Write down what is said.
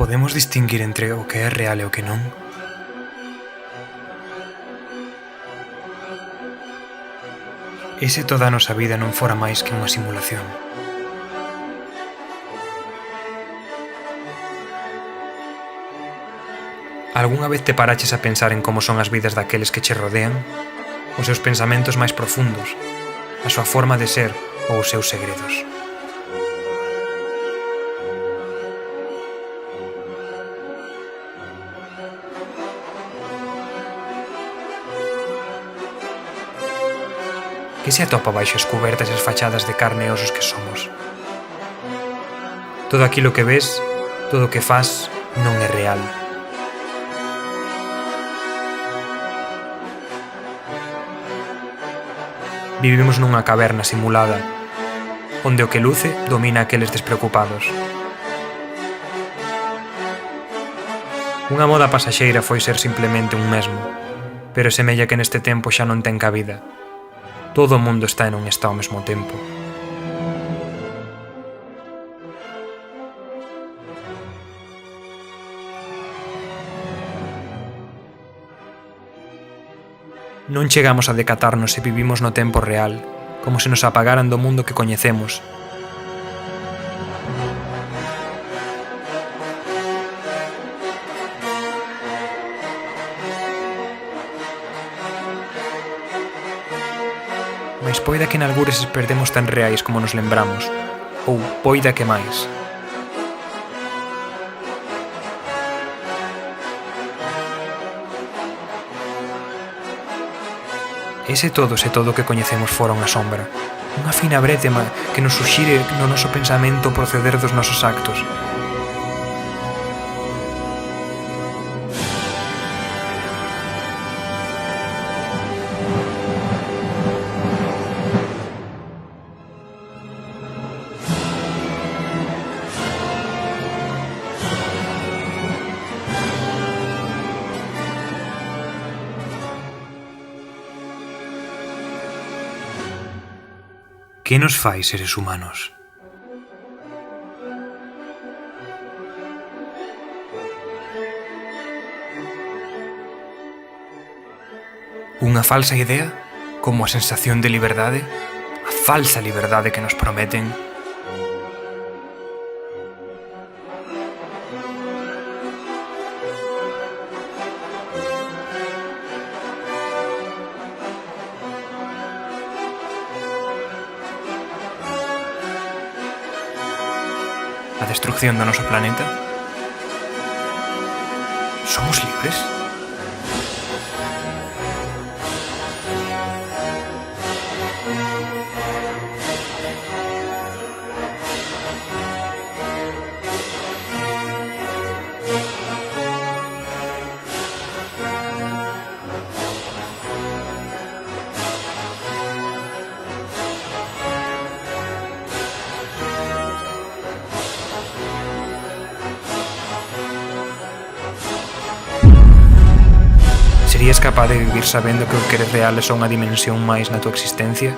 Podemos distinguir entre o que é real e o que non? E se toda a nosa vida non fora máis que unha simulación? Algúnha vez te paraches a pensar en como son as vidas daqueles que che rodean? Os seus pensamentos máis profundos, a súa forma de ser ou os seus segredos? Que se atopa baixo as cubertas e as fachadas de carne e osos que somos? Todo aquilo que ves, todo o que fas, non é real. Vivimos nunha caverna simulada, onde o que luce domina aqueles despreocupados. Unha moda pasaxeira foi ser simplemente un mesmo, pero semella que neste tempo xa non ten cabida. Todo o mundo está e non está ao mesmo tempo. Non chegamos a decatarnos se vivimos no tempo real, como se nos apagaran do mundo que coñecemos. Mais poida que nalgures perdemos tan reais como nos lembramos, ou poida que máis. E se todo o que coñecemos fora unha sombra, unha fina brétema que nos suxire no noso pensamento o proceder dos nosos actos? Que nos fai seres humanos? Unha falsa idea, como a sensación de liberdade, a falsa liberdade que nos prometen. A destrucción do noso planeta? Somos libres? Serías capaz de vivir sabendo que o que eres real é só unha dimensión máis na tua existencia?